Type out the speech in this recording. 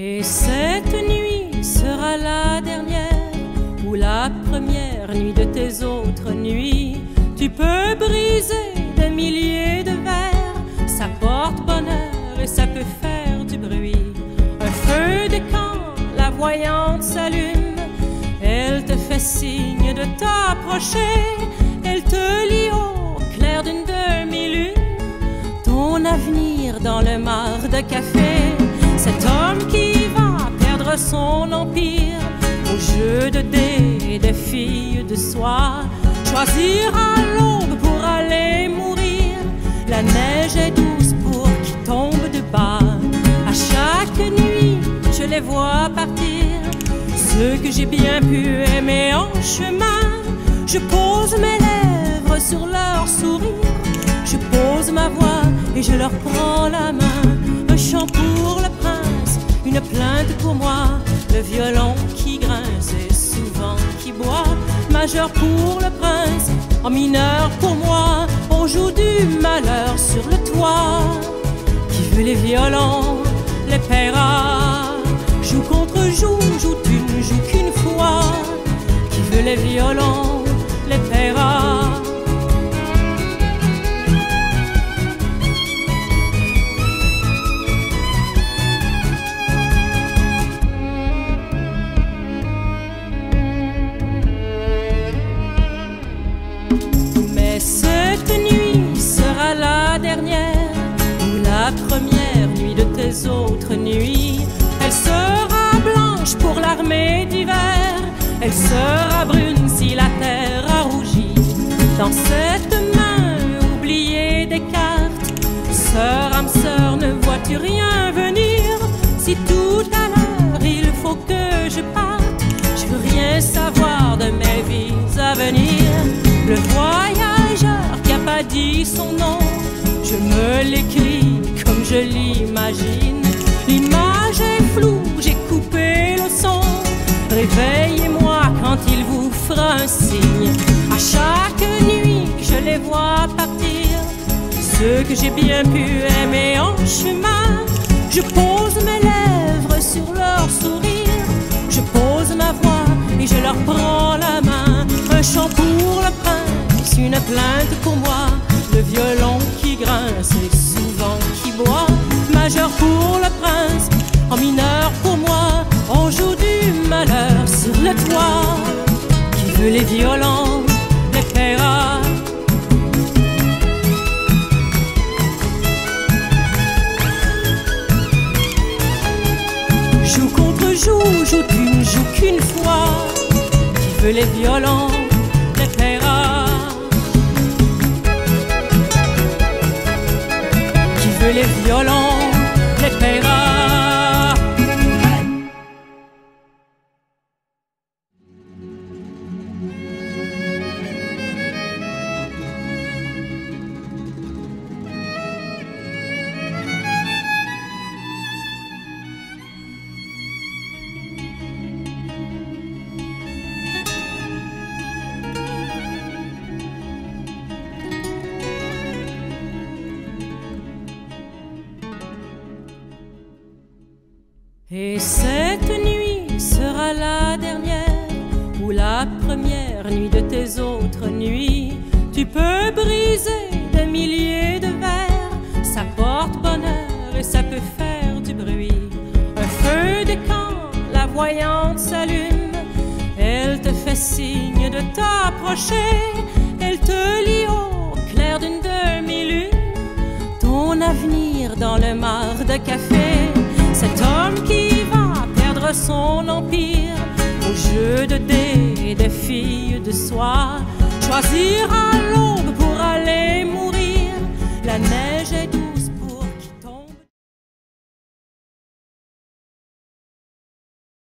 Et cette nuit sera la dernière ou la première nuit de tes autres nuits. Tu peux briser des milliers de verres, ça porte bonheur et ça peut faire du bruit. Un feu de camp, la voyante s'allume, elle te fait signe de t'approcher. Elle te lit au clair d'une demi-lune ton avenir dans le mar de café. Cet homme qui va perdre son empire au jeu de dés des filles de soie choisira l'aube pour aller mourir. La neige est douce pour qui tombe de bas. À chaque nuit, je les vois partir, ceux que j'ai bien pu aimer en chemin. Je pose mes lèvres sur leur sourire, je pose ma voix et je leur prends la main. Un chant pour le prince, une plainte pour moi, le violon qui grince et souvent qui boit. Majeur pour le prince, en mineur pour moi, on joue du malheur sur le toit. Qui veut les violons, les paiera. Joue contre joue, joue tu ne joues qu'une fois. Qui veut les violons, les paiera. Mais cette nuit sera la dernière ou la première nuit de tes autres nuits. Elle sera blanche pour l'armée d'hiver, elle sera brune si la terre a rougi. Dans cette main oubliée des cartes, sœur, âme sœur, ne vois-tu rien venir? Si tout à l'heure il faut que je parte, je veux rien savoir de mes vies à venir. Le voyageur qui a pas dit son nom, je me l'écris comme je l'imagine. L'image est floue, j'ai coupé le son. Réveillez-moi quand il vous fera un signe. À chaque nuit, je les vois partir, ceux que j'ai bien pu aimer en chemin. Je pose mes lèvres sur leur sourire, je pose ma voix et je leur prends la main. Un chant pour le prince, une plainte pour moi, le violon qui grince et souvent qui boit. Majeur pour le prince, en mineur pour moi, on joue du malheur sur le toit. Qui veut les violons, les paiera. Joue contre joue, joue tu ne joues qu'une fois. Qui veut les violons, les paiera. Qui veut les violons, les paiera. Et cette nuit sera la dernière ou la première nuit de tes autres nuits. Tu peux briser des milliers de verres, ça porte bonheur et ça peut faire du bruit. Un feu de camp, la voyante s'allume, elle te fait signe de t'approcher. Elle te lit au clair d'une demi-lune ton avenir dans le mar de café. Cet homme qui va perdre son empire au jeu de dés des filles de soie choisira l'aube pour aller mourir. La neige est